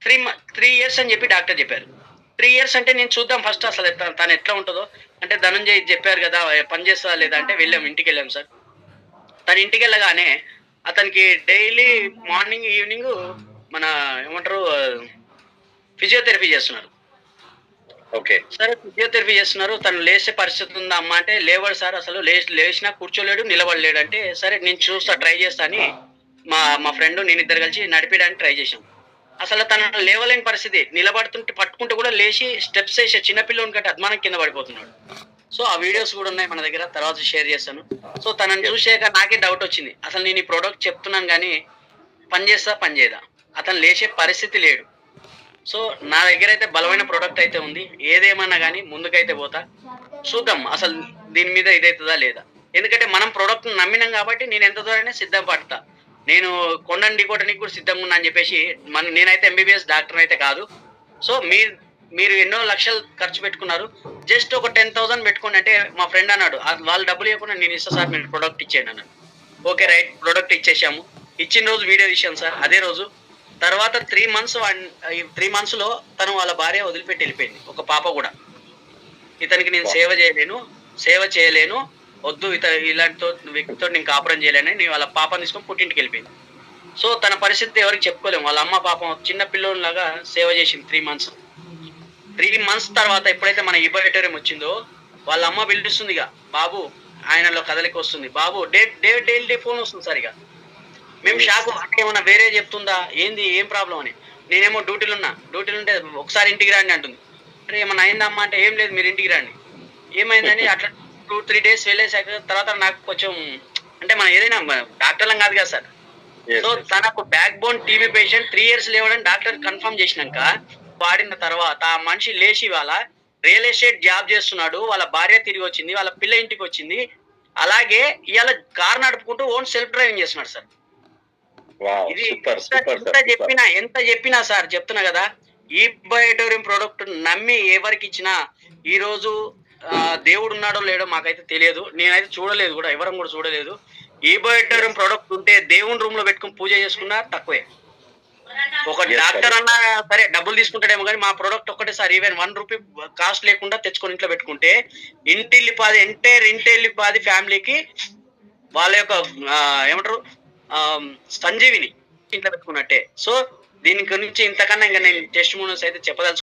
Three years అని చెప్పి doctor చెప్పారు. 3 ఇయర్స్ అంటే నేను చూద్దాం ఫస్ట్ అసలు తను ఎట్లా ఉంటదో. అంటే ధనంజయ్ చెప్పారు గదా! పని చేస్తదా లేదా అంటే వెళ్ళాం. ఇంటికెళ్ళాం సార్. తను ఇంటికెళ్ళగానే అతనికి డైలీ మార్నింగ్, ఈవినింగు మన ఏమంటారు ఫిజియోథెరపీ చేస్తున్నారు. ఓకే. సరే ఫిజియోథెరపీ చేస్తున్నారు. తను లేసే పరిస్థితి ఉందా అమ్మా అంటే, లేవడు సార్ అసలు లేచినా కూర్చోలేడు, నిలబడలేడు అంటే, సరే నేను చూస్తా ట్రై చేస్తా అని మా మా ఫ్రెండ్ నేనిద్దరు కలిసి నడిపియడానికి ట్రై చేశాం. అసలు తను లేవలేని పరిస్థితి. నిలబడుతుంటే పట్టుకుంటే కూడా లేచి స్టెప్స్ ఏసే చిన్న పిల్లోని కంటే అద్మానం కింద పడిపోతున్నాడు. సో, ఆ వీడియోస్ కూడా ఉన్నాయి మన దగ్గర. తర్వాత షేర్ చేస్తాను. సో, తనని యెస్. చూసాక నాకే డౌట్ వచ్చింది. అసలు నేను ఈ ప్రొడక్ట్ చెప్తున్నాను గానీ, పని చేస్తదా? పని చేయదా? అతను లేచే పరిస్థితి లేడు. సో, నా దగ్గరైతే బలమైన ప్రొడక్ట్ అయితే ఉంది. ఏదేమన్నా గానీ ముందుకైతే పోతా. చూద్దాం అసలు దీని మీద ఇదైతదా లేదా? ఎందుకంటే మనం ప్రొడక్ట్‌ని నమ్మినాం కాబట్టి నేను ఎంత దూరమైనా సిద్ధపడతా. నేను కొండను ఢీకొట్టడానికి కూడా సిద్ధంగా ఉన్నా అని చెప్పేసి నేనైతే ఎంబీబీఎస్ డాక్టర్‌నైతే కాదు. సో, మీరు ఎన్నో లక్షలు ఖర్చు పెట్టుకున్నారు. జస్ట్ ఒక 10,000 పెట్టుకోండి అంటే మా ఫ్రెండ్ అన్నాడు. వాళ్ళు డబ్బులు ఇవ్వకుండా నేను ఇస్తా సార్ మీరు ప్రొడక్ట్ ఇచ్చేయండి అన్నాడు. ఓకే. రైట్. ప్రొడక్ట్ ఇచ్చేసాము. ఇచ్చిన రోజు వీడియో తీశాం సార్ అదే రోజు. తర్వాత 3 మంత్స్ ఈ 3 మంత్స్‌లో తను వాళ్ళ భార్య వదిలిపెట్టి ఎళ్ళిపోయింది. ఒక పాప గూడా. ఇతనికి నేను సేవ చేయలేను. వద్దు ఇలాంటి వ్యక్తితో నేను కాపురం చేయలేనని నేను వాళ్ళ పాపని తీసుకొని పుట్టింటికెళ్ళిపోయింది. సో, తన పరిస్థితి ఎవరికీ చెప్పుకోలేము. వాళ్ళ అమ్మ పాపం చిన్న పిల్లోనిలాగా సేవ చేసింది 3 మంత్స్. 3 మంత్స్ తర్వాత ఎప్పుడైతే మన ఇబోటోరియం వచ్చిందో, వాళ్ళ అమ్మ పిలుస్తుందిగ. బాబు ఆయనలో కదలిక వస్తుంది. బాబు డైలీ ఫోన్ వస్తుంది సార్ ఇగ. మేము షాకు. అంటే ఏమన్నా వేరే చెప్తుందా? ఏంది? ఏం ప్రాబ్లమ్ అని. నేనేమో డ్యూటీలుంటే ఒకసారి ఇంటికి రండి అంటుంది. అరే ఏమన్నా అయిందా అమ్మా అంటే, ఏం లేదు మీరు ఇంటికి రండి. ఏమైందని అట్లా 2, 3 డేస్ వెళ్ళేసాక తర్వాత నాకు కొంచెం అంటే మనం ఏదైనా డాక్టర్లం కాదు కదా సార్. యెస్. So, yes. తనకు backbone TB patient 3 years లేవడని డాక్టర్ కన్ఫర్మ్ చేసినంక, వాడిన తర్వాత ఆ మనిషి లేచి ఇవాళ రియల్ ఎస్టేట్ జాబ్ చేస్తున్నాడు. వాళ్ళ భార్య తిరిగొచ్చింది. వాళ్ళ పిల్ల ఇంటికొచ్చింది. అలాగే ఇయాల కార్ నడుపుకుంటూ ఓన్ సెల్ఫ్ డ్రైవింగ్ చేస్తున్నాడు సార్. వావ్! ఇది సూపర్. ఎంత సూపర్ ఎంత సార్. సూపర్. చెప్పినా సార్ చెప్తున్నా గదా! ఈ బయోటోరియం ప్రొడక్ట్ నమ్మి ఎవరికిచ్చినా ఈరోజు దేవుడున్నాడో లేడో మాకైతే తెలియదు. నేనైతే చూడలేదు గూడా. ఎవరం గూడా చూడలేదు. ఈ బయోటోరియం యెస్. ప్రొడక్ట్ ఉంటే దేవుని రూమ్‌లో పెట్టుకొని పూజ చేసుకున్నా తక్కువే. ఒక యెస్ సార్. డాక్టర్ అన్నా సరే డబ్బులు తీసుకుంటాడేమో గానీ, మా ప్రొడక్ట్ ఒక్కటే సార్ ఈవెన్ రూ. 1 కాస్ట్ లేకుండా తెచ్చుకొని ఇంట్లో పెట్టుకుంటే ఇంటిల్లిపాది ఫ్యామిలీకి వాళ్ళ యొక్క ఏమంటారు సంజీవిని ఇంట్లో పెట్టుకున్నట్టే. సో, దీని గురించి ఇంతకన్నా ఇంక నేను టెస్టిమోనియల్స్ అయితే చెప్పదలుచుకోలేదు.